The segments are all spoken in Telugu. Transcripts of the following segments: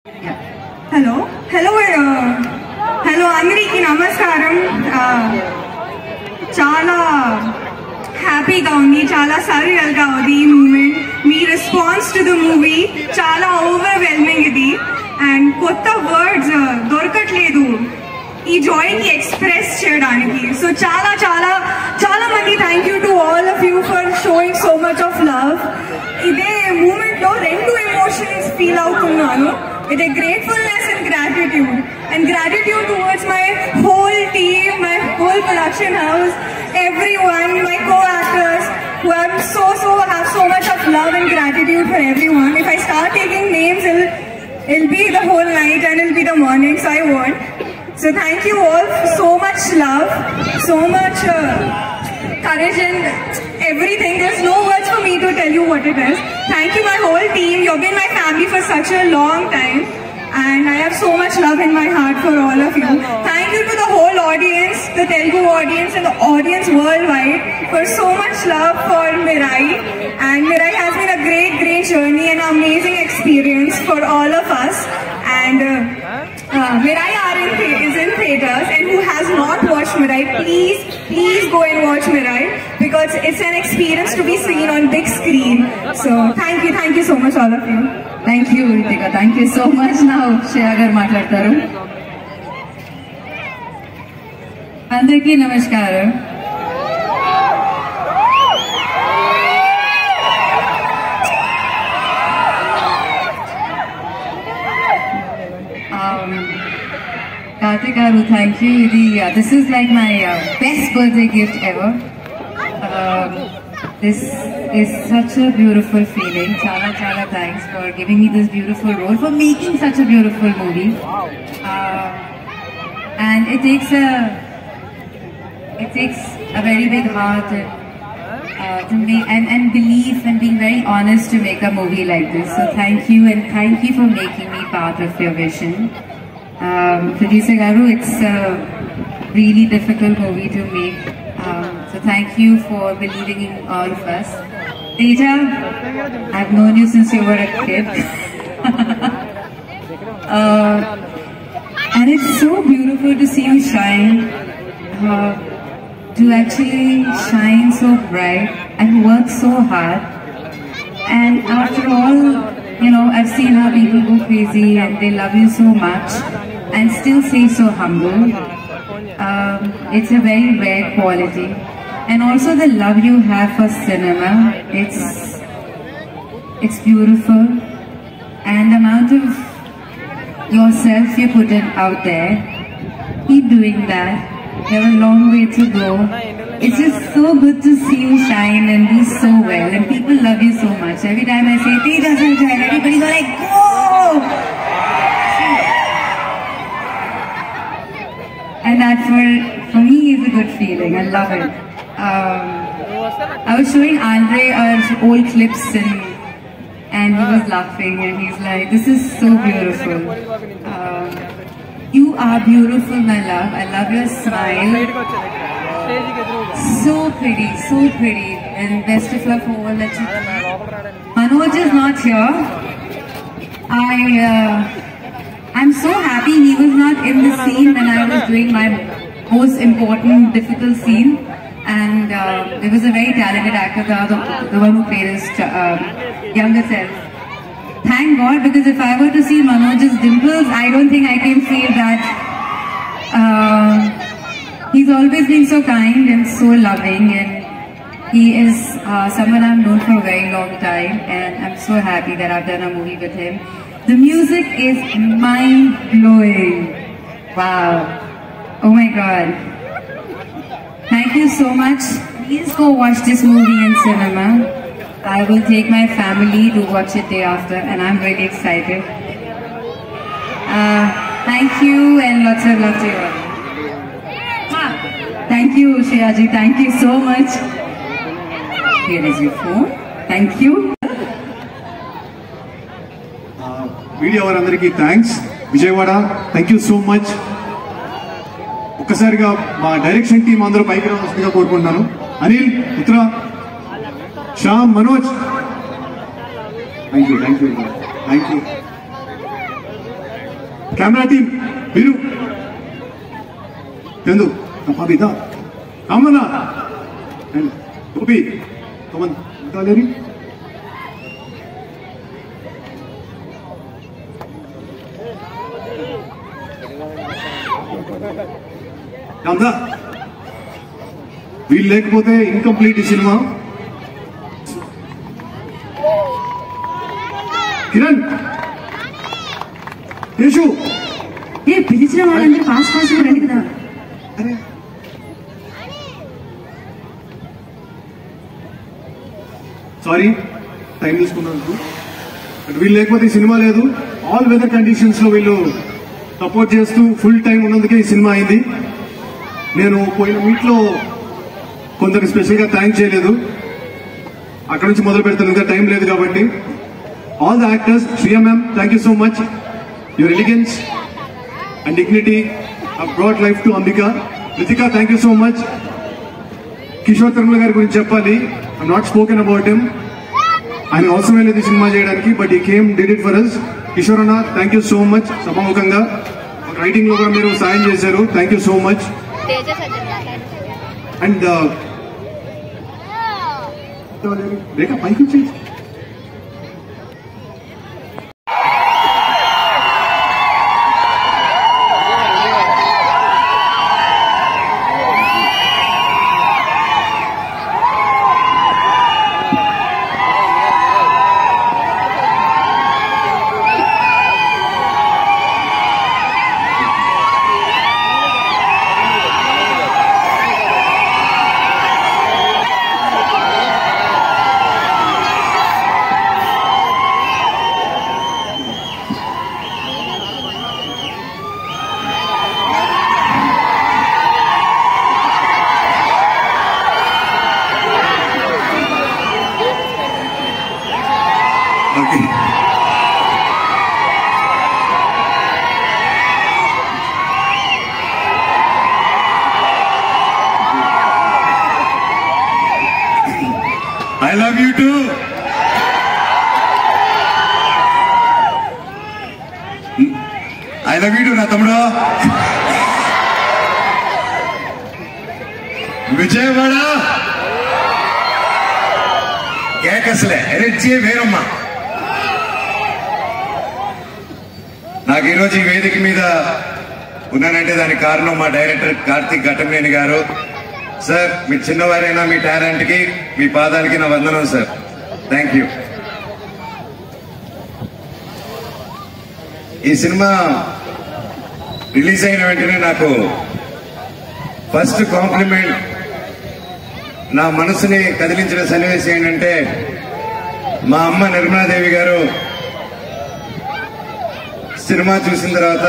Hello, అందరికి నమస్కారం. చాలా హ్యాపీగా ఉంది, చాలా సర్రియల్ గా ఉంది ఈ మూమెంట్. మీ రెస్పాన్స్ టు ద మూవీ చాలా ఓవర్వెల్మింగ్ ఇది, అండ్ కొత్త వర్డ్స్ దొరకట్లేదు ఈ జాయ్ ని ఎక్స్ప్రెస్ చేయడానికి. సో చాలా చాలా చాలా మంది thank you to all of you for showing so much of love. ఇదే మూమెంట్ లో రెండు ఎమోషన్స్ ఫీల్ అవుతున్నాను. With a gratefulness and gratitude towards my whole team, my whole production house, everyone, my co-actors, who have have so much of love and gratitude for everyone. If I start taking names, it'll be the whole night and it'll be the morning, so I won't. So thank you all for so much love, so much courage and everything. There's no words for me to tell you what it is. Thank you my whole team. You've been my family for such a long time, and I have so much love in my heart for all of you. Thank you to the whole audience, the Telugu audience and the audience worldwide, for so much love for Mirai. And Mirai has been a great journey and amazing experience for all of us. And Mirai is in theaters, and who has not watched Mirai, please go and watch Mirai, because it's an experience to be seen on big screen. So thank you so much all of you. Thank you Ritika, thank you so much. Now Shreya garu maatladtaru. Andariki namaskaram. Karthik garu, thank you. This is like my best birthday gift ever. This is such a beautiful feeling. Chala thanks for giving me this beautiful role, for making such a beautiful movie. And it takes a very big heart to make and belief and being very honest to make a movie like this. So thank you, and thank you for making me part of your vision. Producer Garu, it's a really difficult movie to make. So thank you for believing in all of us. Teja, I've known you since you were a kid. And it's so beautiful to see you shine, to actually shine so bright and work so hard. And after all, I've seen how people go crazy and they love you so much and still stay so humble. It's a very rare quality. And also the love you have for cinema, it's beautiful. And the amount of yourself you put in out there, keep doing that. You have a long way to go. It's just so good to see you shine and do so well, and people love you so much. Every time I say Teja Sanjay, everybody go like, "Whoa!" And that for me is a good feeling. I love it. I was showing Andre our old clips and he was laughing and he's like, "This is so beautiful. You are beautiful, my love. I love your smile. So pretty. And best of luck for all that you do." Manoj is not here. I'm so happy he was not in the scene when I was doing my most important, difficult scene. And there was a very talented actor, the one who played his younger self. Thank God, because if I were to see Manoj's dimples, I don't think I can feel that. He's always been so kind and so loving, and he is someone I've known for a very long time, and I'm so happy that I've done a movie with him. The music is mind-blowing. Wow. Oh my God. Thank you so much. Please go watch this movie in cinema. I will take my family to watch it day after, and I'm really excited. Thank you, and lots of love to you all. Thank you, Shreya ji. Thank you so much. Here is your phone. Thank you. Media వారందరికీ thanks. Vijayawada, thank you so much. ఒక్కసారిగా మా డైరెక్షన్ టీం అందరూ పైకి రావాల్సిందిగా కోరుకుంటున్నాను. Anil, Uttara, Shyam, Manoj, thank you. Camera team మీరు చందు పబిత కామనా అండ్ గోపి కమన్ లేరి రామ్దా వీళ్ళు లేకపోతే ఇన్కంప్లీట్ ఈ సినిమా. కిరణ్ కేశు పిలిచిన వాళ్ళందరూ ఫాస్ట్ ఫాస్ట్ రండి కదా. అరే సారీ టైం తీసుకున్నందుకు. వీళ్ళు లేకపోతే ఈ సినిమా లేదు. ఆల్ వెదర్ కండిషన్స్ లో వీళ్ళు సపోర్ట్ చేస్తూ ఫుల్ టైం ఉన్నందుకే ఈ సినిమా అయింది. నేను పోయిన మీట్ లో కొందరికి స్పెషల్ గా థ్యాంక్ చేయలేదు. అక్కడ నుంచి మొదలు పెడతాను, ఇంకా టైం లేదు కాబట్టి. All the actors, Shriya ma'am thank you so much. Your elegance and dignity have brought life to Ambika. Ritika, thank you so much. Kishore Tirumala గారి గురించి చెప్పాలి. I not spoken about him. ఆయన అవసరం లేదు సినిమా చేయడానికి, but he came did it for us. Kishore అన్న థ్యాంక్ యూ సో మచ్. సభాముఖంగా రైటింగ్ లో కూడా మీరు సాయం చేశారు. Thank you so much. And Rekha పైకి వచ్చేసి I love you too. I love you too, నా తమ్ముడు. విజయవాడ కేకసలే ఎనర్జీ వేరమ్మా. నాకు ఈరోజు ఈ వేదిక మీద ఉన్నానంటే దానికి కారణం మా డైరెక్టర్ కార్తీక్ ఘట్టమనేని గారు. సార్, మీ చిన్నవారైనా మీ టాలెంట్ కి, మీ పాదాలకి నా వందనం సార్. Thank you. ఈ సినిమా రిలీజ్ అయిన వెంటనే నాకు ఫస్ట్ కాంప్లిమెంట్, నా మనసుని కదిలించిన సన్నివేశం ఏంటంటే, మా అమ్మ నిర్మలాదేవి గారు సినిమా చూసిన తర్వాత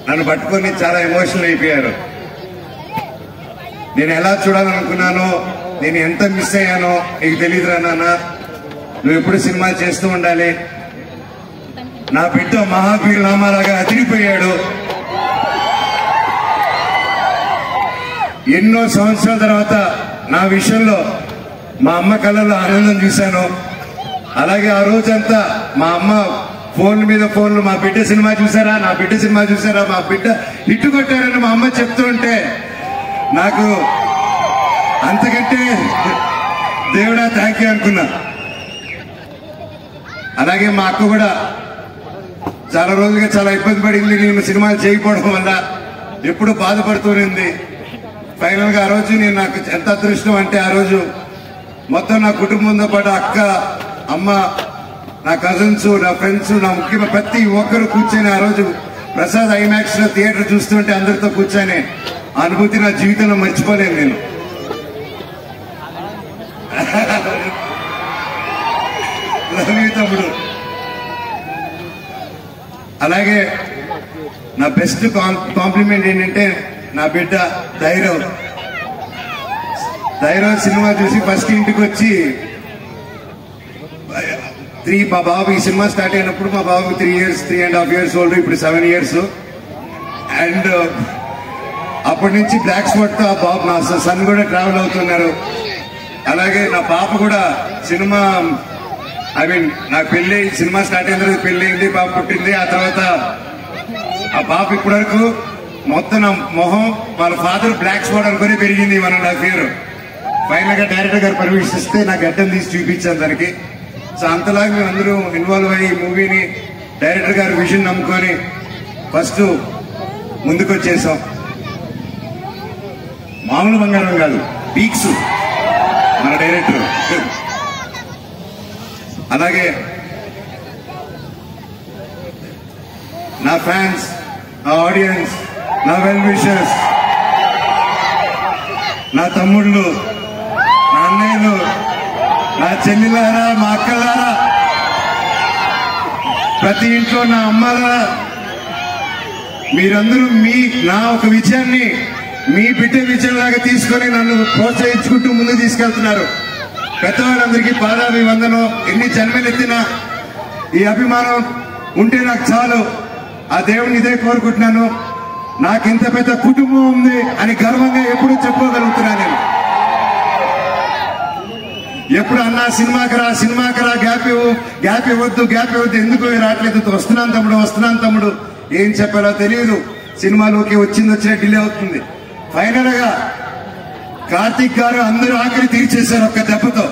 నన్ను పట్టుకొని చాలా ఎమోషనల్ అయిపోయారు. నేను ఎలా చూడాలనుకున్నానో, నేను ఎంత మిస్ అయ్యానో నీకు తెలియదురా నాన్న, నువ్వు ఎప్పుడు సినిమా చేస్తూ ఉండాలి. నా బిడ్డ మహావీర్ నామాలాగా అదిరిపోయాడు. ఎన్నో సంవత్సరాల తర్వాత నా విషయంలో మా అమ్మ కళ్ళలో ఆనందం చూశాను. అలాగే ఆ రోజంతా మా అమ్మ ఫోన్ల మీద ఫోన్లు, మా బిడ్డ సినిమా చూసారా, నా బిడ్డ సినిమా చూసారా, మా బిడ్డ ఇట్టు కొట్టారని మా అమ్మ చెప్తూ ఉంటే నాకు అంతకంటే దేవుడా థ్యాంక్ యూ అనుకున్నా. అలాగే మా అక్క కూడా చాలా రోజులుగా చాలా ఇబ్బంది పడింది నేను సినిమాలు చేయకపోవడం వల్ల, ఎప్పుడు బాధపడుతూనింది. ఫైనల్ గా ఆ రోజు నేను, నాకు ఎంత అదృష్టం అంటే, ఆ రోజు మొత్తం నా కుటుంబంతో పాటు అక్క, అమ్మ, నా కజిన్స్, నా ఫ్రెండ్స్, నా ముఖ్యమైన ప్రతి ఒక్కరు కూర్చొని ఆ రోజు ప్రసాద్ ఐమాక్స్ లో థియేటర్ చూస్తుంటే అందరితో కూర్చొని అనుభూతి నా జీవితంలో మర్చిపోలేను నేను. తమ్ముడు. అలాగే నా బెస్ట్ కాంప్లిమెంట్ ఏంటంటే, నా బిడ్డ ధైర్యం సినిమా చూసి ఫస్ట్ ఇంటికి వచ్చి మా బాబు ఈ సినిమా స్టార్ట్ అయినప్పుడు మా బాబు 3.5 years ఓల్డ్, ఇప్పుడు 7 years. అండ్ అప్పటి నుంచి బ్లాక్ స్పాట్ తో ఆ బాబు, నా సన్ కూడా ట్రావెల్ అవుతున్నారు. అలాగే నా పాప కూడా సినిమా ఐ మీన్ నా పెళ్లి సినిమా స్టార్ట్ అయిన తర్వాత పెళ్లి అయింది, పాప పుట్టింది. ఆ తర్వాత ఆ పాప ఇప్పటి వరకు మొత్తం నా మొహం వాళ్ళ ఫాదర్ బ్లాక్ స్పాట్ అనుకుని పెరిగింది 1.5 years. ఫైనల్ గా డైరెక్టర్ గారు పర్మిషన్ ఇస్తే నా గడ్డం తీసి చూపించాను దానికి. సో అంతలాగా మేము అందరూ ఇన్వాల్వ్ అయ్యి మూవీని డైరెక్టర్ గారి విజన్ నమ్ముకొని ఫస్ట్ ముందుకు వచ్చేసాం. మామూలు బంగారం కాదు, పీక్స్ మన డైరెక్టర్. అలాగే నా ఫ్యాన్స్, నా ఆడియన్స్, నా వెల్ విషర్స్, నా తమ్ముళ్ళు, నా అన్నయ్యలు, నా చెల్లిలారా, మా అక్కలారా, ప్రతి ఇంట్లో నా అమ్మలారా, మీరందరూ నా ఒక విజయాన్ని మీ బిడ్డ విజయంలాగా తీసుకొని నన్ను ప్రోత్సహించుకుంటూ ముందుకు తీసుకెళ్తున్నారు. పెద్దవాళ్ళందరికీ పాదాభివందనం. ఎన్ని జన్మలెత్తినా ఈ అభిమానం ఉంటే నాకు చాలు. ఆ దేవుని ఇదే కోరుకుంటున్నాను. నాకు ఇంత పెద్ద కుటుంబం ఉంది అని గర్వంగా ఎప్పుడు చెప్పుకోగలుగుతున్నా నేను. ఎప్పుడు అన్నా సినిమాకి రా, గ్యాప్ ఇవ్వద్దు, ఎందుకు రావట్లేదు, వస్తున్నాను తమ్ముడు. ఏం చెప్పాలో తెలియదు. సినిమాలోకి వచ్చిన డిలే అవుతుంది. ఫైనల్ గా కార్తిక్ గారు అందరూ ఆఖరి తీర్చేశారు ఒక్క దెబ్బతో.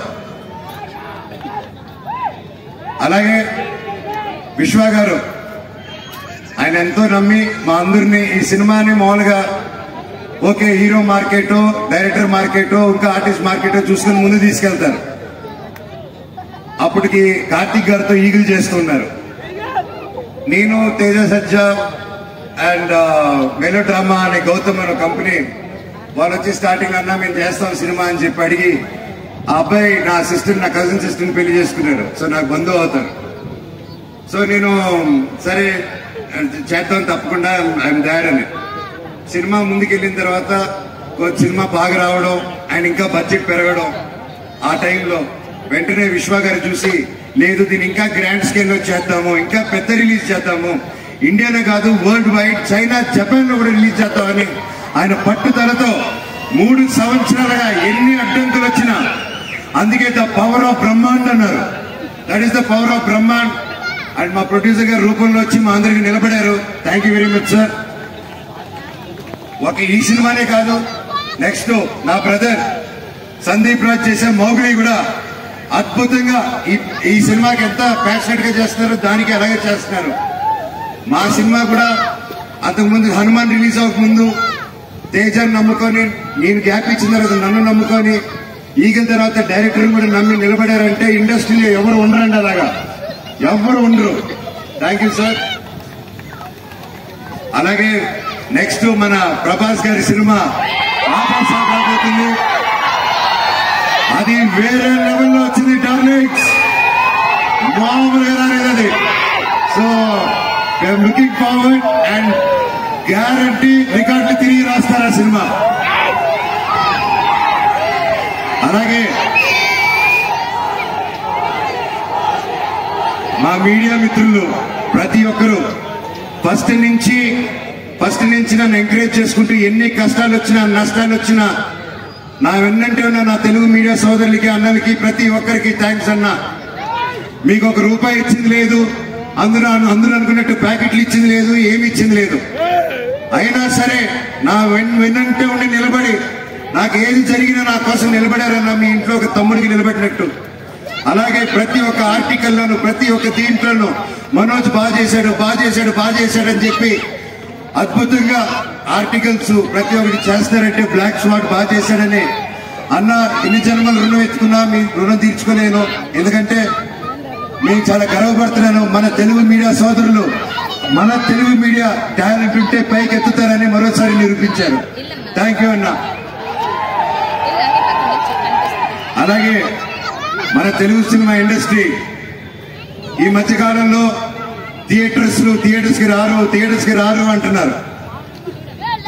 అలాగే విశ్వ గారు, ఆయన ఎంతో నమ్మి మా అందరినీ ఈ సినిమాని మామూలుగా okay hero market, director market, ఇంకా ఆర్టిస్ట్ మార్కెట్ చూసుకుని ముందు తీసుకెళ్తారు. అప్పటికి కార్తిక్ గారితో ఈగిల్ చేస్తున్నారు. నేను తేజ సజ్జా అండ్ మెలో డ్రామా అనే గౌతమ్ అనే కంపెనీ వాళ్ళు వచ్చి స్టార్టింగ్ అన్నా మేము చేస్తాం సినిమా అని చెప్పి అడిగి, ఆ అబ్బాయి నా సిస్టర్, నా కజిన్ సిస్టర్ని పెళ్లి చేసుకున్నాడు. సో నాకు బంధువు అవుతారు. సో నేను సరే చేద్దాం తప్పకుండా, ఐఎమ్ డాడ్ అని. సినిమా ముందుకెళ్ళిన తర్వాత సినిమా బాగా రావడం, ఆయన ఇంకా బడ్జెట్ పెరగడం, ఆ టైంలో వెంటనే విశ్వ గారు చూసి, లేదు దీన్ని ఇంకా గ్రాండ్ స్కేల్ లో చేద్దాము, ఇంకా పెద్ద రిలీజ్ చేద్దాము, ఇండియానే కాదు వరల్డ్ వైడ్, చైనా, జపాన్ లో కూడా రిలీజ్ చేద్దామని ఆయన పట్టుదలతో 3 సంవత్సరాలుగా ఎన్ని అడ్డంకులు వచ్చినా, అందుకే ద పవర్ ఆఫ్ బ్రహ్మాండ్ అన్నారు. That is the power of Brahmand. And మా ప్రొడ్యూసర్ గారి రూపంలో వచ్చి మా అందరికి నిలబడారు. Thank you very much sir. ఒక ఈ సినిమానే కాదు, నెక్స్ట్ నా బ్రదర్ సందీప్ రాజ్ చేసే మౌగ్లీ కూడా అద్భుతంగా ఈ సినిమాకి ఎంత ప్యాషనెట్ గా చేస్తున్నారో దానికి అలాగే చేస్తున్నారు. మా సినిమా కూడా అంతకుముందు హనుమాన్ రిలీజ్ అవ్వకముందు తేజాన్ని నమ్ముకొని, నేను గ్యాప్ ఇచ్చిన తర్వాత నన్ను నమ్ముకొని, ఈగిన తర్వాత డైరెక్టర్ కూడా నమ్మి నిలబడారంటే ఇండస్ట్రీలో ఎవరు ఉండరండి, అలాగా ఎవరు ఉండరు. Thank you sir. అలాగే నెక్స్ట్ మన ప్రభాస్ గారి సినిమా రాబోతుంది. అది వేరే లెవెల్లో వచ్చింది. డార్లింగ్స్ మామూలుగా రాలేదు అది. So I'm looking forward and guarantee రికార్డులు తిరిగి రాస్తారు ఆ సినిమా. అలాగే మా మీడియా మిత్రులు ప్రతి ఒక్కరూ ఫస్ట్ నుంచి నన్ను ఎంకరేజ్ చేసుకుంటూ ఎన్ని కష్టాలు వచ్చినా నష్టాలు వచ్చినా నా వెన్నంటే ఉన్న నా తెలుగు మీడియా సోదరులకి, అన్నలకి, ప్రతి ఒక్కరికి థ్యాంక్స్ అన్నా. మీకు ₹1 ఇచ్చింది లేదు, అందరూ అనుకున్నట్టు ప్యాకెట్లు ఇచ్చింది లేదు, ఏమి ఇచ్చింది లేదు. అయినా సరే నా వెన్నంటే ఉండి నిలబడి నాకు ఏది జరిగినా నా కోసం నిలబడారన్నా మీ ఇంట్లో ఒక తమ్ముడికి నిలబడినట్టు. అలాగే ప్రతి ఒక్క ఆర్టికల్లోనూ, ప్రతి ఒక్క దీంట్లోనూ మనోజ్ బాగా చేశాడు అని చెప్పి అద్భుతంగా ఆర్టికల్స్ ప్రతి ఒక్కటి చేస్తారంటే బ్లాక్ స్వాట్ బాగా చేశాడని అన్న. ఎన్ని జన్మలు రుణం ఎత్తుకున్నా మీ రుణం తీర్చుకోలేను. ఎందుకంటే నేను చాలా గర్వపడుతున్నాను. మన తెలుగు మీడియా సోదరులు, మన తెలుగు మీడియా టాలెంట్ ఉంటే పైకి ఎత్తుతారని మరోసారి నిరూపించారు. థ్యాంక్ యూ అన్న. అలాగే మన తెలుగు సినిమా ఇండస్ట్రీ ఈ మధ్యకాలంలో థియేటర్స్ కి రారు అంటున్నారు.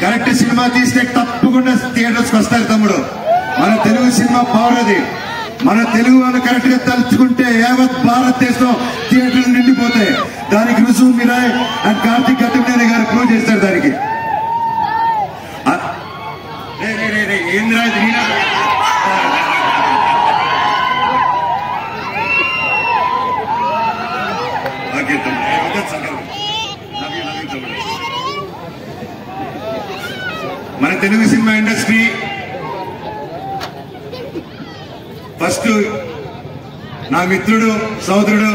కరెక్ట్ సినిమా తీస్తే తప్పకుండా థియేటర్స్ కి వస్తారు తమ్ముడు. మన తెలుగు సినిమా పవర్ అది. మన తెలుగు వాళ్ళు కరెక్ట్ గా తలుచుకుంటే యావత్ భారతదేశం థియేటర్లు నిండిపోతాయి. దానికి రుజువు మీరాయ్ అండ్ కార్తిక్ గతంనేని గారు ప్రూవ్ చేస్తారు. దానికి ఓకే మన తెలుగు సినిమా ఇండస్ట్రీ ఫస్ట్ నా మిత్రుడు సోదరుడు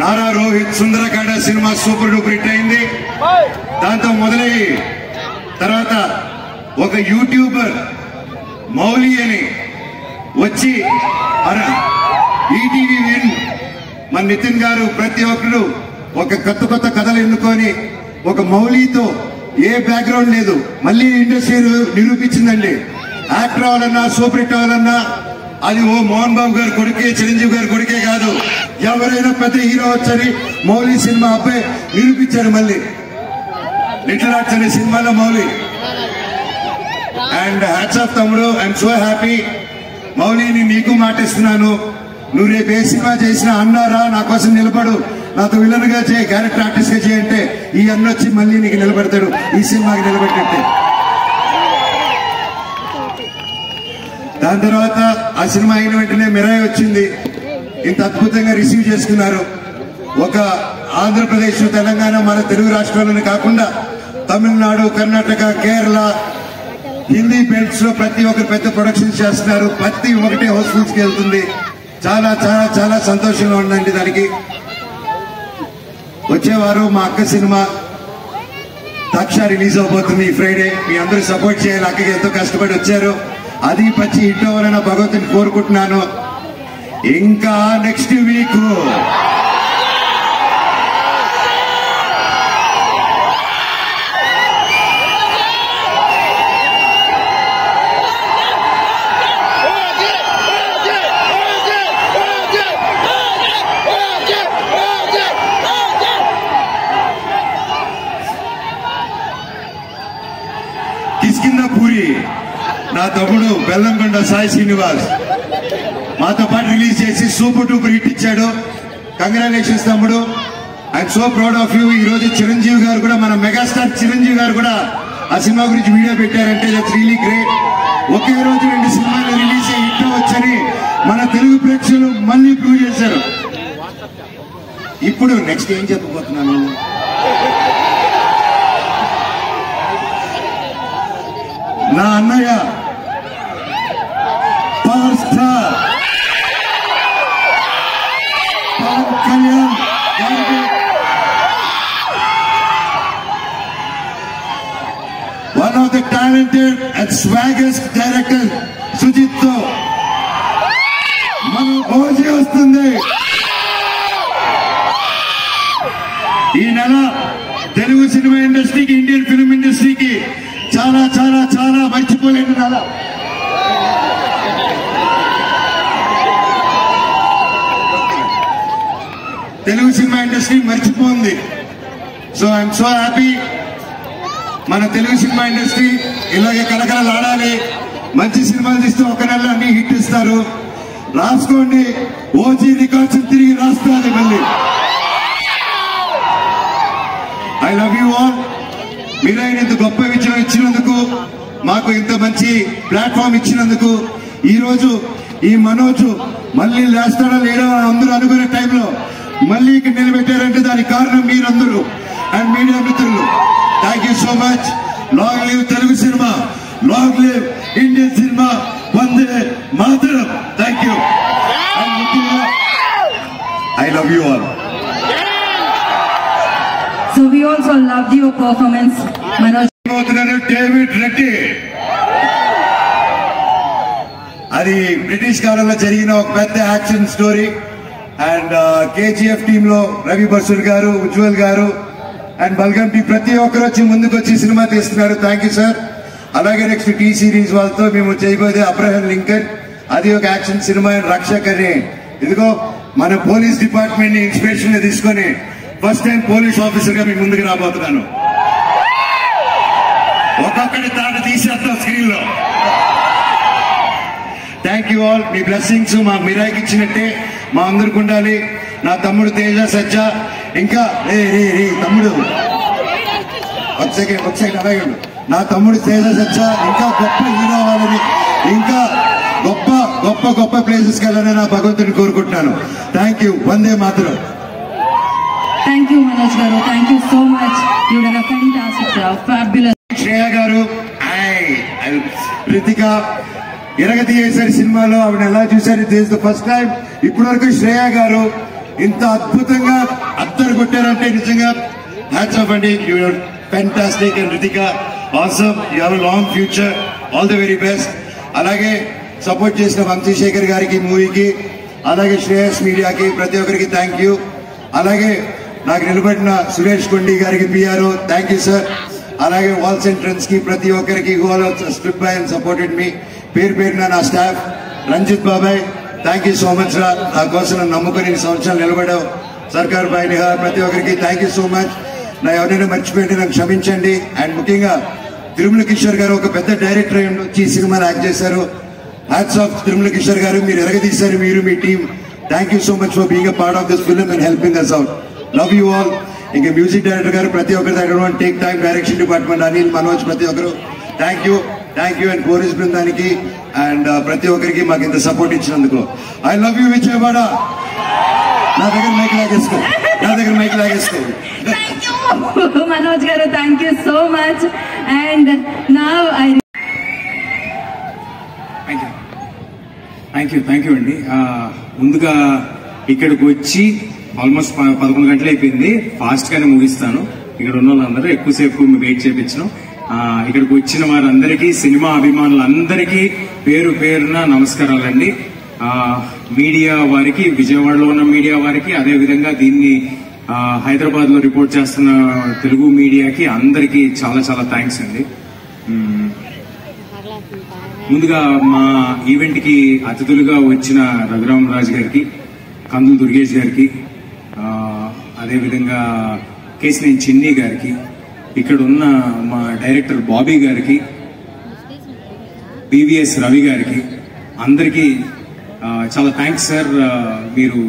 Nara Rohit Sundarakanda cinema super duper hit అయింది. దాంతో మొదలయ్యి తర్వాత ఒక యూట్యూబర్ మౌలి అని వచ్చి ఈటీవీ విన్ మన నితిన్ గారు ప్రతి ఒక్కరు ఒక కొత్త కొత్త కథలు ఎన్నుకొని ఒక మౌలితో ఏ బ్యాక్గ్రౌండ్ లేదు మళ్ళీ ఇండస్ట్రీ నిరూపించిందండి. యాక్టర్ అవ్వాలన్నా సూపర్ హిట్ అవ్వాలన్నా అది ఓ మోహన్ బాబు గారి కొడుకే చిరంజీవి గారి కొడుకే కాదు, ఎవరైనా పెద్ద హీరో వచ్చని మౌలి సినిమా అబ్బాయి నిరూపించాడు. మళ్ళీ లిటిల్ ఆర్ట్స్ అనే సినిమాలో మౌలి. అండ్ హ్యాట్స్ ఆఫ్ తమ్ముడు, ఐఎమ్ సో హ్యాపీ. మౌలిని నీకు మాటిస్తున్నాను, నువ్వు రేపు ఏ సినిమా చేసినా అన్నారా నా కోసం నిలబడు, నాతో విలన్ గా చేయి, క్యారెక్టర్ ఆర్టిస్ట్ గా చేయంటే ఈ అన్న వచ్చి మళ్ళీ నీకు నిలబెడతాడు, ఈ సినిమాకి నిలబెట్టినట్టే. దాని తర్వాత ఆ సినిమా అయిన వెంటనే మిరాయి వచ్చింది. ఇంత అద్భుతంగా రిసీవ్ చేసుకున్నారు. ఒక ఆంధ్రప్రదేశ్, తెలంగాణ, మన తెలుగు రాష్ట్రాలను కాకుండా తమిళనాడు, కర్ణాటక, కేరళ, హిందీ బెల్ట్స్ లో ప్రతి ఒక్కరు పెద్ద ప్రొడక్షన్స్ చేస్తున్నారు. ప్రతి ఒక్కటే హౌస్ఫుల్స్ కి వెళ్తుంది. చాలా చాలా చాలా సంతోషంగా ఉందండి. దానికి వచ్చేవారు మా అక్క సినిమా దక్ష రిలీజ్ అవబోతుంది ఈ ఫ్రైడే. మీ అందరూ సపోర్ట్ చేయాలి. అక్కకి ఎంతో కష్టపడి వచ్చారు. అది పచ్చి హిట్ అవ్వాలని భగవంతుని కోరుకుంటున్నాను. ఇంకా నెక్స్ట్ వీక్ కిష్కింధపురి నా తమ్ముడు బెల్లంకొండ సాయి శ్రీనివాస్ మాతో పాటు రిలీజ్ చేసి సూపర్ డూపర్ హిట్ ఇచ్చాడు. కంగ్రాచులేషన్స్ తమ్ముడు, I'm so proud of you. ఈ రోజు చిరంజీవి గారు కూడా, మన మెగాస్టార్ చిరంజీవి గారు కూడా ఆ సినిమా గురించి వీడియో పెట్టారంటే దట్స్ రియలీ గ్రేట్. ఒకే రోజు 2 సినిమాలు రిలీజ్ అయ్యి హిట్ అవ్వచ్చని మన తెలుగు ప్రేక్షకులు మళ్ళీ ప్రూవ్ చేశారు. ఇప్పుడు నెక్స్ట్ ఏం చెప్పబోతున్నాను, నా అన్నయ్య పవర్ స్టార్ పవన్ కళ్యాణ్ గారికి one of the talented and swaggest director Sujeeth తో మన ఓజీ వస్తుంది. ఈ నెల తెలుగు సినిమా ఇండస్ట్రీకి, ఇండియన్ ఫిల్మ్ ఇండస్ట్రీకి చాలా చాలా చాలా మర్చిపోలేని నెల. తెలుగు సినిమా ఇండస్ట్రీ మర్చిపోయింది. So I'm so happy. మన తెలుగు సినిమా ఇండస్ట్రీ ఇలాగే కలకలలాడాలి. మంచి సినిమాలు తీస్తే ఒక నెల అన్ని హిట్ ఇస్తారు. రాసుకోండి, ఓజీ రికార్డ్స్ తిరిగి రాస్తుంది మళ్ళీ. I love you all. మీరైనా ఇంత గొప్ప విజయం ఇచ్చినందుకు, మాకు ఇంత మంచి ప్లాట్ఫామ్ ఇచ్చినందుకు, ఈ రోజు ఈ మనోజు మళ్ళీ లేస్తాడో లేడో అందరూ అనుకునే టైంలో మళ్ళీ ఇక్కడ నిలబెట్టారంటే దానికి కారణం మీరందరూ అండ్ మీడియా మిత్రులు. Thank you so much. Long live Telugu cinema, long live Indian cinema, Vande Mataram. Thank you. I love you all. So we also loved your performance, Manoj. David Reddy. అది బ్రిటిష్ కాలంలో జరిగిన ఒక పెద్ద action story. And KGF team లో రవి బసూర్ గారు, ఉజ్వల్ గారు అండ్ బల్గం టీ ప్రతి ఒక్కరు వచ్చి ముందుకు వచ్చి సినిమా తీస్తున్నారు. Thank you sir. అలాగే నెక్స్ట్ టీ సిరీస్ వాళ్ళతో మేము చేయబోయే అబ్రహం లింకన్, అది ఒక యాక్షన్ సినిమా. రక్షక్ అని ఇదిగో మన పోలీస్ డిపార్ట్మెంట్ ని ఇన్స్పిరేషన్ గా తీసుకొని ఫస్ట్ టైం పోలీస్ ఆఫీసర్ గా మీ ముందుకు రాబోతున్నాను. ఒక్కొక్కటి తాట తీసేస్తాం స్క్రీన్ లో. Thank you all. Me blessings మా మిరాయికి ఇచ్చినట్టే మా అందరికి ఉండాలి. నా తమ్ముడు తేజ సజ్జా, ఇంకా తమ్ముడు ఒక సెకండ్ అలాగే ఉండు. నా తమ్ముడు తేజ సజ్జా ఇంకా గొప్ప హీరో అవ్వాలని, ఇంకా గొప్ప గొప్ప గొప్ప ప్లేసెస్కి వెళ్ళాలని నా భగవంతుని కోరుకుంటున్నాను. Thank you. Vande Mataram. Thank you, Manoj garu. Thank you so much. You done a fantastic job. Fabulous. Shreya garu, Ritika ఎరగతి చేశారు సినిమాలో. ఆవిడ ఎలా చూశారు? This the first time. ఇప్పటి వరకు శ్రేయ గారు ఇంత అద్భుతంగా అద్దరు కొట్టారంటే నిజంగా హ్యాట్స్ ఆఫ్ అండి. You are fantastic. And Ritika awesome. You have a long future. All the very best. అలాగే సపోర్ట్ చేసిన వంశీశేఖర్ గారికి మూవీకి, అలాగే శ్రేయస్ మీడియాకి, ప్రతి ఒక్కరికి థ్యాంక్ యూ. అలాగే నాకు నిలబడిన సురేష్ కొండి గారికి పిఆర్ఓ థ్యాంక్ యూ సార్. అలాగే వాల్స్ ఎంట్రన్స్ కి ప్రతి ఒక్కరికి who all stood by and supported me. పేరు పేరున నా స్టాఫ్, రంజిత్ బాబాయ్ థ్యాంక్ యూ సో మచ్ రా. నా కోసం నన్ను నమ్ముకొని సంవత్సరాలు నిలబడావు. సర్కార్ బాయ్ నిహార్ ప్రతి ఒక్కరికి థ్యాంక్ యూ సో మచ్. నా ఎవరైనా మర్చిపోయింటే నాకు క్షమించండి. అండ్ ముఖ్యంగా తిరుమల కిషోర్ గారు ఒక పెద్ద డైరెక్టర్ అయి వచ్చి ఈ సినిమాని యాక్ట్ చేశారు. హ్యాట్స్ ఆఫ్ తిరుమల కిషోర్ గారు. మీరు ఎరగదీశారు, మీరు మీ team. Thank you so much for being a part of this film and helping us out. Love you all. ఇంకా మ్యూజిక్ డైరెక్టర్ గారు ప్రతి ఒక్కరి దగ్గర take time direction department Anil, Manoj ప్రతి ఒక్కరు థ్యాంక్ యూ. అండ్ పోలీస్ బృందానికి అండ్ ప్రతి ఒక్కరికి మాకు ఇంత సపోర్ట్ ఇచ్చినందుకు. I love you Vijayawada. నా దగ్గర మైక్ లాగేసుకో. Manoj garu, thank you so much. And now thank you అండి. ముందుగా ఇక్కడికి వచ్చి ఆల్మోస్ట్ 11 గంటలు అయిపోయింది. ఫాస్ట్ గానే ముగిస్తాను. ఇక్కడ ఉన్న వాళ్ళందరూ ఎక్కువసేపు వెయిట్ చేయించను. ఇక్కడికి వచ్చిన వారందరికీ, సినిమా అభిమానులందరికీ పేరు పేరున నమస్కారాలండి. మీడియా వారికి, విజయవాడలో ఉన్న మీడియా వారికి, అదే విధంగా దీన్ని హైదరాబాద్ లో రిపోర్ట్ చేస్తున్న తెలుగు మీడియాకి అందరికీ చాలా చాలా థ్యాంక్స్ అండి. ముందుగా మా ఈవెంట్ కి అతిథులుగా వచ్చిన రఘురామరాజు గారికి, కందులు దుర్గేష్ గారికి, అదేవిధంగా కేసినేని చిన్ని గారికి, ఇక్కడ ఉన్న మా డైరెక్టర్ బాబీ గారికి, పివిఎస్ రవి గారికి, అందరికీ చాలా థ్యాంక్స్ సార్. మీరు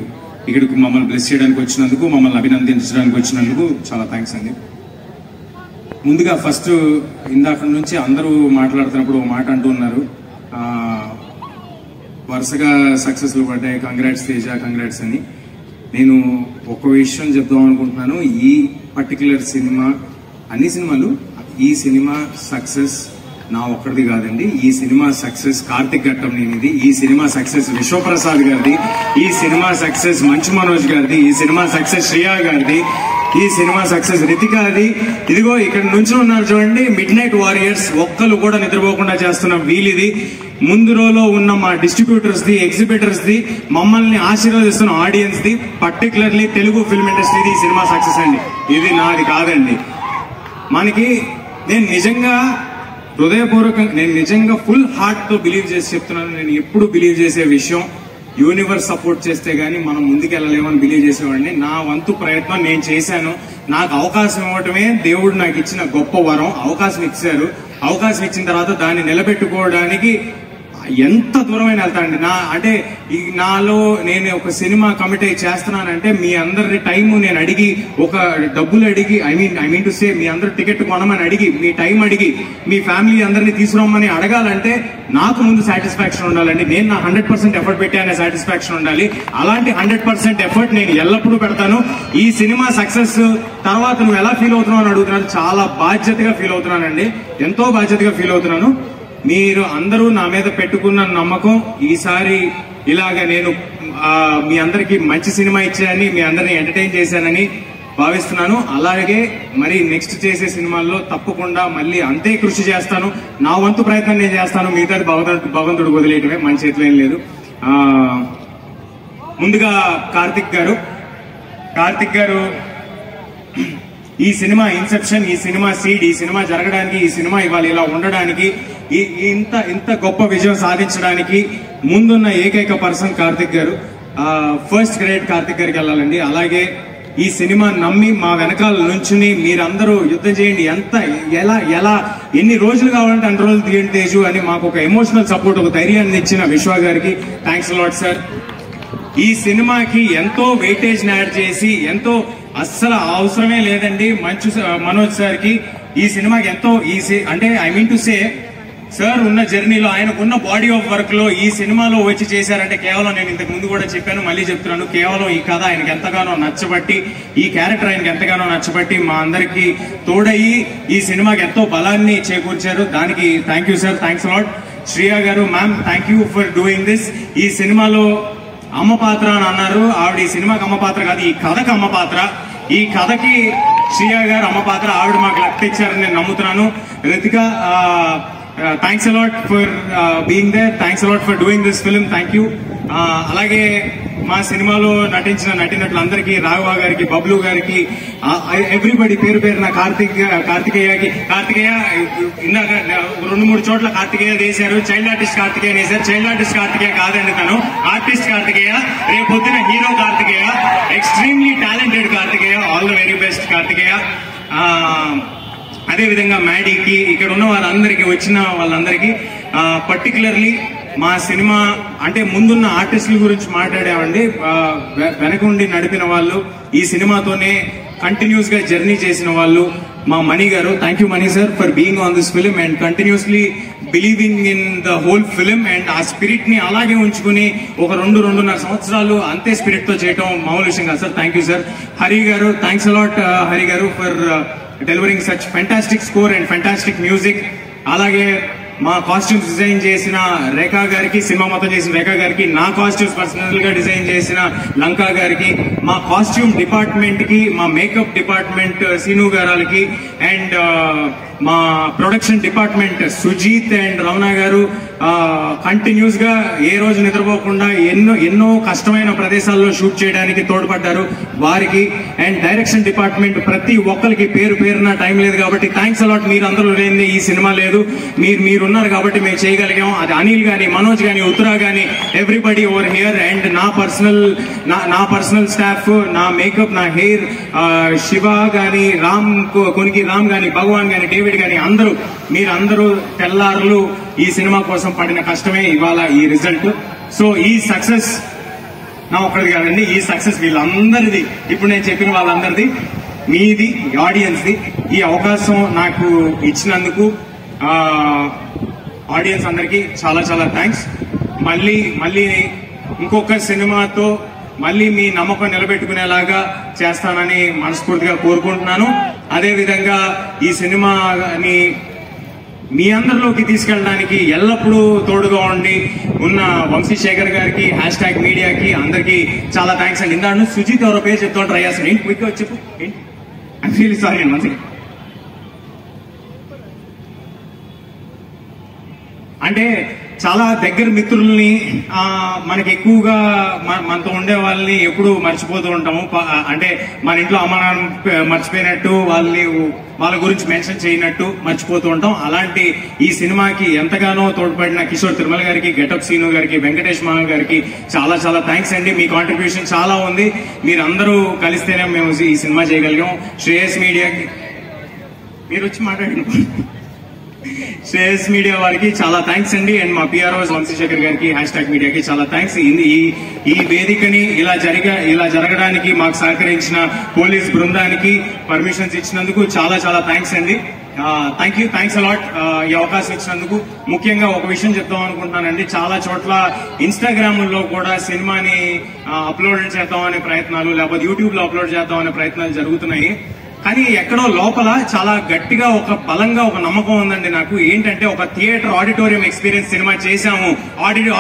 ఇక్కడికి మమ్మల్ని బ్లెస్ చేయడానికి వచ్చినందుకు, మమ్మల్ని అభినందించడానికి వచ్చినందుకు చాలా థ్యాంక్స్ అండి. ముందుగా ఫస్ట్ ఇందాక నుంచి అందరూ మాట్లాడుతున్నప్పుడు మాట అంటూ ఉన్నారు, వరుసగా సక్సెస్లు పడ్డాయి, కంగ్రాట్స్ తేజ, కంగ్రాట్స్ అని. నేను ఒక విషయం చెప్దాం అనుకుంటున్నాను. ఈ పర్టికులర్ సినిమా, అన్ని సినిమాలు, ఈ సినిమా సక్సెస్ నా ఒక్కడిది కాదండి. ఈ సినిమా సక్సెస్ కార్తిక్ ఘట్టంనేనిది, ఈ సినిమా సక్సెస్ విశ్వప్రసాద్ గారిది, ఈ సినిమా సక్సెస్ మంచు మనోజ్ గారిది, ఈ సినిమా సక్సెస్ శ్రేయా గారిది, ఈ సినిమా సక్సెస్ రితికాది. ఇదిగో ఇక్కడ నుంచి ఉన్నారు చూడండి, మిడ్ నైట్ వారియర్స్, ఒక్కరు కూడా నిద్రపోకుండా చేస్తున్న వీలిది. ముందు రోలో ఉన్న మా డిస్ట్రిబ్యూటర్స్ ది, ఎగ్జిబిటర్స్ ది, మమ్మల్ని ఆశీర్వదిస్తున్న ఆడియన్స్ ది, పర్టికులర్లీ తెలుగు ఫిల్మ్ ఇండస్ట్రీది ఈ సినిమా సక్సెస్ అండి. ఇది నాది కాదండి. మనకి నేను నిజంగా హృదయపూర్వకంగా, నేను నిజంగా ఫుల్ హార్ట్ తో బిలీవ్ చేసి చెప్తున్నాను. నేను ఎప్పుడు బిలీవ్ చేసే విషయం, యూనివర్స్ సపోర్ట్ చేస్తే గానీ మనం ముందుకు వెళ్ళలేమని బిలీవ్ చేసేవాడిని. నా వంతు ప్రయత్నం నేను చేశాను. నాకు అవకాశం ఇవ్వటమే దేవుడు నాకు ఇచ్చిన గొప్ప వరం. అవకాశం ఇచ్చారు. అవకాశం ఇచ్చిన తర్వాత దాన్ని నిలబెట్టుకోవడానికి ఎంత దూరమైన వెళ్తానండి. అంటే నాలో నేను ఒక సినిమా కమిట్ అయి చేస్తున్నానంటే మీ అందరి టైం నేను అడిగి, ఒక డబ్బులు అడిగి, ఐ మీన్ టు సే మీ అందరు టికెట్ కొనమని అడిగి, మీ టైం అడిగి, మీ ఫ్యామిలీ అందరినీ తీసుకురమ్మని అడగాలంటే నాకు ముందు సాటిస్ఫాక్షన్ ఉండాలండి. నేను నా 100% ఎఫర్ట్ పెట్టానే సాటిస్ఫాక్షన్ ఉండాలి. అలాంటి 100% ఎఫర్ట్ నేను ఎల్లప్పుడూ పెడతాను. ఈ సినిమా సక్సెస్ తర్వాత నువ్వు ఎలా ఫీల్ అవుతున్నావు అని అడుగుతున్నాను. చాలా బాధ్యతగా ఫీల్ అవుతున్నానండి, ఎంతో బాధ్యతగా ఫీల్ అవుతున్నాను. మీరు అందరూ నా మీద పెట్టుకున్న నమ్మకం, ఈసారి ఇలాగా నేను మీ అందరికి మంచి సినిమా ఇచ్చానని, మీ అందరిని ఎంటర్టైన్ చేశానని భావిస్తున్నాను. అలాగే మరి నెక్స్ట్ చేసే సినిమాల్లో తప్పకుండా మళ్ళీ అంతే కృషి చేస్తాను. నా వంతు ప్రయత్నం నేను చేస్తాను. మిగతాది భగవంతుడు వదిలేయటమే, మన చేతిలో ఏం లేదు. ముందుగా కార్తిక్ గారు ఈ సినిమా ఇన్సెప్షన్, ఈ సినిమా సీడ్, ఈ సినిమా జరగడానికి, ఈ సినిమా ఇవాళ ఇలా ఉండడానికి, ఇంత గొప్ప విజయం సాధించడానికి ముందున్న ఏకైక పర్సన్ కార్తిక్ గారు. ఫస్ట్ గ్రేడ్ కార్తిక్ గారికి వెళ్ళాలండి. అలాగే ఈ సినిమా నమ్మి మా వెనకాల నుంచుని మీరందరూ యుద్ధం చేయండి, ఎలా ఎన్ని రోజులు కావాలంటే అన్ని రోజులు తీయండి తేజు అని మాకు ఒక ఎమోషనల్ సపోర్ట్, ఒక ధైర్యాన్ని ఇచ్చిన విశ్వ గారికి థ్యాంక్స్ లాట్ సార్. ఈ సినిమాకి ఎంతో వెయిటేజ్ యాడ్ చేసి, ఎంతో అస్సలు అవసరమే లేదండి మనోజ్ సార్ కి ఈ సినిమాకి ఎంతో అంటే I mean to say sir ఉన్న జర్నీలో ఆయనకున్న బాడీ ఆఫ్ వర్క్ లో ఈ సినిమాలో వచ్చి చేశారంటే కేవలం నేను ఇంతకు ముందు కూడా చెప్పాను, మళ్ళీ చెప్తున్నాను, కేవలం ఈ కథ ఆయనకి ఎంతగానో నచ్చబట్టి, ఈ క్యారెక్టర్ ఆయనకి ఎంతగానో నచ్చబట్టి మా అందరికి తోడయి ఈ సినిమాకి ఎంతో బలాన్ని చేకూర్చారు. దానికి thank you sir, thanks a lot. Shriya గారు, ma'am thank you for doing this. ఈ సినిమాలో అమ్మ పాత్ర అని అన్నారు, ఆవిడ ఈ సినిమాకి అమ్మ పాత్ర కాదు, ఈ కథకి అమ్మ పాత్ర. ఈ కథకి శ్రియా గారు అమ్మ పాత్ర, ఆవిడ మాకు లెక్క ఇచ్చారని నేను నమ్ముతున్నాను. Ritika, thanks a lot for being there, thanks a lot for doing this film, thank you. అలాగే మా సినిమాలో నటించిన నటినట్లందరికీ, రాఘవ గారికి, బబ్లు గారికి, ఎవ్రీబడి పేరు పేరున, కార్తికేయ ఇందాక 2-3 చోట్ల కార్తికేయ వేశారు, చైల్డ్ ఆర్టిస్ట్ కార్తికేయ వేశారు. చైల్డ్ ఆర్టిస్ట్ కార్తికేయ కాదండి, తను ఆర్టిస్ట్ కార్తికేయ, రేపు పొద్దున hero Karthikeya, extremely talented Karthikeya, all the very best Karthikeya. అదే విధంగా మ్యాడీకి, ఇక్కడ ఉన్న వాళ్ళందరికీ, వచ్చిన వాళ్ళందరికీ, పర్టికులర్లీ మా సినిమా అంటే ముందున్న ఆర్టిస్టుల గురించి మాట్లాడామండి. వెనక ఉండి నడిపిన వాళ్ళు, ఈ సినిమాతోనే కంటిన్యూస్ గా జర్నీ చేసిన వాళ్ళు, మా మణి గారు. Thank you Mani sir for being on this film and continuously believing in the whole film and ఆ స్పిరిట్ ని అలాగే ఉంచుకుని ఒక 2-2.5 సంవత్సరాలు అంతే స్పిరిట్ తో చేయటం మామూలు విషయం కాదు sir. Thank you sir. Hari గారు, థ్యాంక్స్ అలాట్ హరి గారు for delivering such fantastic score and fantastic music. అలాగే మా కాస్ట్యూమ్స్ డిజైన్ చేసిన రేఖా గారికి, సినిమా మొత్తం చేసిన రేఖా గారికి, నా కాస్ట్యూమ్స్ పర్సనల్ గా డిజైన్ చేసిన లంకా గారికి, మా కాస్ట్యూమ్ డిపార్ట్మెంట్ కి, మా మేకప్ డిపార్ట్మెంట్ సీను గారాలకి, అండ్ మా production department Sujeeth and Ramana garu continuous గా ఏ రోజు నిద్రపోకుండా ఎన్నో కష్టమైన ప్రదేశాల్లో షూట్ చేయడానికి తోడ్పడ్డారు, వారికి. అండ్ డైరెక్షన్ డిపార్ట్మెంట్ ప్రతి ఒక్కరికి పేరు పేరున టైం లేదు కాబట్టి థ్యాంక్స్ అలాట్. మీరు అందరూ లేని ఈ సినిమా లేదు, మీరున్నారు కాబట్టి మేము చేయగలిగాం. అది అనిల్ గాని, మనోజ్ గాని, ఉత్తరా గాని, ఎవ్రీబడి ఓవర్ హియర్. అండ్ నా పర్సనల్ స్టాఫ్, నా మేకప్, నా హెయిర్, శివ గాని, కొనికి రామ్ గాని, భగవాన్ గాని, డేవిడ్ గాని, మీరందరూ తెల్లారులు ఈ సినిమా కోసం పడిన కష్టమే ఇవాళ ఈ రిజల్ట్. సో ఈ సక్సెస్ నా ఒక్కడిది కాదండి, ఈ సక్సెస్ వీళ్ళందరిది, ఇప్పుడు నేను చెప్పిన వాళ్ళందరిది, మీది, ఆడియన్స్ ది. ఈ అవకాశం నాకు ఇచ్చినందుకు ఆడియన్స్ అందరికీ చాలా చాలా థ్యాంక్స్. మళ్ళీ ఇంకొక సినిమాతో మళ్ళీ మీ నమ్మకం నిలబెట్టుకునేలాగా చేస్తానని మనస్ఫూర్తిగా కోరుకుంటున్నాను. అదేవిధంగా ఈ సినిమాని మీ అందరిలోకి తీసుకెళ్ళడానికి ఎల్లప్పుడూ తోడుగా ఉండి ఉన్న వంశీశేఖర్ గారికి, #మీడియాకి అందరికీ చాలా థ్యాంక్స్ అండి. ఇందాడు సుజిత్ ఎవరో పేరు చెప్తా ట్రై చేస్తాను. ఏంటి క్విక్ చెప్పు, ఏంటి? ఐ ఫీల్ సారీ అండి మంచి. అంటే చాలా దగ్గర మిత్రుల్ని, మనకి ఎక్కువగా మనతో ఉండే వాళ్ళని ఎప్పుడు మర్చిపోతూ ఉంటాము. అంటే మన ఇంట్లో అమ్మ నాన్న మర్చిపోయినట్టు, వాళ్ళ గురించి మెన్షన్ చేయనట్టు మర్చిపోతూ ఉంటాం. అలాంటి ఈ సినిమాకి ఎంతగానో తోడ్పడిన కిషోర్ తిరుమల గారికి, గెటప్ సీను గారికి, వెంకటేష్ మహా గారికి చాలా చాలా థ్యాంక్స్ అండి. మీ కాంట్రిబ్యూషన్ చాలా ఉంది. మీరందరూ కలిస్తేనే మేము ఈ సినిమా చేయగలిగాం. శ్రేయస్ మీడియాకి మీరు వచ్చి మాట్లాడిన శ్రేయస్ మీడియా వారికి చాలా థ్యాంక్స్ అండి. అండ్ మా పిఆర్ఓస్ వంశీశేఖర్ గారికి, #మీడియాకి చాలా థ్యాంక్స్. ఈ వేదికని ఇలా జరగడానికి మాకు సహకరించిన పోలీస్ బృందానికి పర్మిషన్స్ ఇచ్చినందుకు చాలా చాలా థ్యాంక్స్ అండి. థ్యాంక్స్ అలాట్ ఈ అవకాశం ఇచ్చినందుకు. ముఖ్యంగా ఒక విషయం చెప్దాం అనుకుంటున్నానండి. చాలా చోట్ల ఇన్స్టాగ్రామ్ లో కూడా సినిమాని అప్లోడ్ చేద్దామనే ప్రయత్నాలు, లేకపోతే యూట్యూబ్ లో అప్లోడ్ చేద్దామనే ప్రయత్నాలు జరుగుతున్నాయి. కానీ ఎక్కడో లోపల చాలా గట్టిగా బలంగా ఒక నమ్మకం ఉందండి నాకు. ఏంటంటే ఒక థియేటర్ ఆడిటోరియం ఎక్స్పీరియన్స్ సినిమా చేశాము,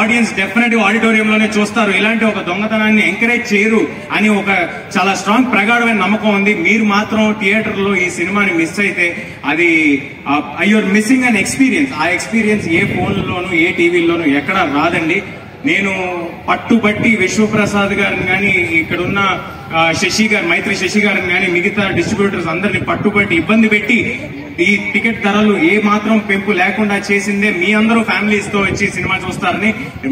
ఆడియన్స్ డెఫినెట్ ఆడిటోరియంలోనే చూస్తారు, ఇలాంటి ఒక దొంగతనాన్ని ఎంకరేజ్ చేయరు అని ఒక చాలా స్ట్రాంగ్ ప్రగాఢమైన నమ్మకం ఉంది. మీరు మాత్రం థియేటర్ లో ఈ సినిమాని మిస్ అయితే అది యూఆర్ మిస్సింగ్ అన్ ఎక్స్పీరియన్స్. ఆ ఎక్స్పీరియన్స్ ఏ ఫోన్లోనూ, ఏ టీవీల్లోనూ ఎక్కడా రాదండి. నేను పట్టుబట్టి విశ్వప్రసాద్ గారిని కానీ, ఇక్కడున్న మైత్రి శశి గారిని కానీ, మిగతా డిస్ట్రిబ్యూటర్స్ అందరినీ పట్టుబట్టి ఇబ్బంది పెట్టి ఈ టికెట్ ధరలు ఏ మాత్రం పెంపు లేకుండా చేసిందే మీ అందరూ ఫ్యామిలీస్ తో వచ్చి సినిమా చూస్తారని.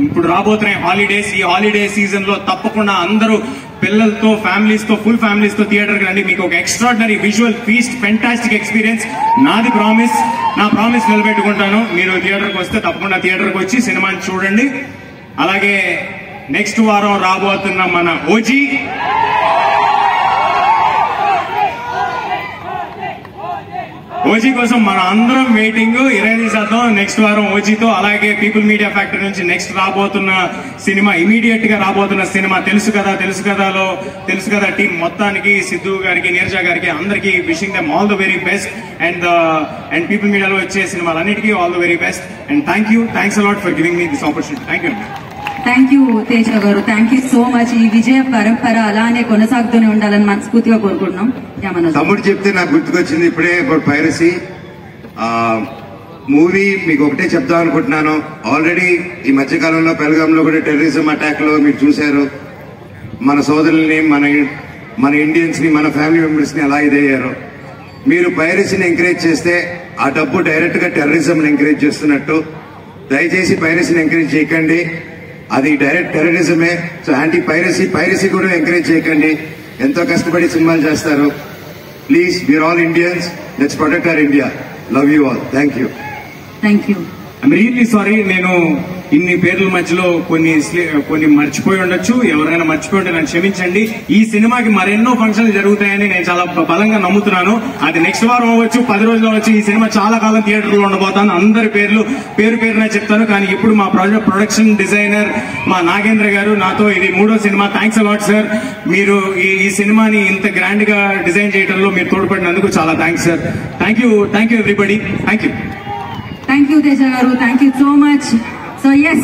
ఇప్పుడు రాబోతున్నాయి హాలిడేస్, ఈ హాలిడే సీజన్ లో తప్పకుండా అందరూ పిల్లలతో, ఫ్యామిలీస్ తో, ఫుల్ ఫ్యామిలీస్ తో థియేటర్ కి రండి. మీకు ఒక extraordinary visual feast, fantastic experience. నాది ప్రామిస్, నా ప్రామిస్ నిలబెట్టుకుంటాను. మీరు థియేటర్ కి వస్తే తప్పకుండా థియేటర్ కి వచ్చి సినిమాని చూడండి. అలాగే నెక్స్ట్ వారం రాబోతున్న మన ఓజీ ఓజీ కోసం మన అందరం వెయిటింగ్ 20 శాతం నెక్స్ట్ వారం ఓజీతో. అలాగే పీపుల్ మీడియా ఫ్యాక్టరీ నుంచి నెక్స్ట్ రాబోతున్న సినిమా, ఇమీడియట్ గా రాబోతున్న సినిమా తెలుసు కదా టీం మొత్తానికి, సిద్ధు గారికి, నీరజ గారికి, అందరికి wishing them all the very best. And people మీడియాలో వచ్చే సినిమాలన్నిటికీ all the very best. And thanks a lot for giving me this opportunity. Thank you Teja గారు, థ్యాంక్ యూ సో మచ్. ఈ విజయ పరంపర అలానే కొనసాగుతూనే ఉండాలని మనస్ఫూర్తిగా కోరుకుంటున్నాం. తమ్ముడు చెప్తే నాకు గుర్తుకొచ్చింది ఇప్పుడే అబౌట్ పైరసీ మూవీ. మీకు ఒకటే చెప్దాం అనుకుంటున్నాను. ఆల్రెడీ ఈ మధ్యకాలంలో పెల్గాంలో కూడా టెర్రరిజం అటాక్ లో మీరు చూశారు. మన సోదరుల్ని, మన ఇండియన్స్ ని, మన ఫ్యామిలీ మెంబర్స్ ని ఎలా ఇదయ్యారు. మీరు పైరసీని ఎంకరేజ్ చేస్తే ఆ డబ్బు డైరెక్ట్ గా టెర్రరిజం ఎంకరేజ్ చేస్తున్నట్టు. దయచేసి పైరసీని ఎంకరేజ్ చేయకండి, అది డైరెక్ట్ టెర్రరిజమే. సో యాంటీ పైరసీ కూడా ఎంకరేజ్ చేయకండి. ఎంతో కష్టపడి సినిమాలు చేస్తారు. Please, we are all Indians, let's protect our India. Love you all. Thank you. I'm really sorry. నేను ఇన్ని పేర్ల మధ్యలో కొన్ని మర్చిపోయి ఉండొచ్చు. ఎవరైనా మర్చిపోయి ఉంటే నన్ను క్షమించండి. ఈ సినిమాకి మరెన్నో ఫంక్షన్లు జరుగుతాయని నేను చాలా బలంగా నమ్ముతున్నాను. అది నెక్స్ట్ వారం అవ్వచ్చు, 10 రోజులు అవ్వచ్చు. ఈ సినిమా చాలా కాలం థియేటర్లో ఉండబోతాను. అందరి పేరున చెప్తాను. కానీ ఇప్పుడు మా ప్రొడక్షన్ డిజైనర్ మా నాగేంద్ర గారు నాతో, ఇది 3వ సినిమా. Thanks a lot sir. మీరు ఈ సినిమాని ఇంత గ్రాండ్ గా డిజైన్ చేయడంలో మీరు తోడ్పడినందుకు చాలా thanks sir. Thank you everybody. Thank you Thank you, Teja Garu. Thank you so much. So yes,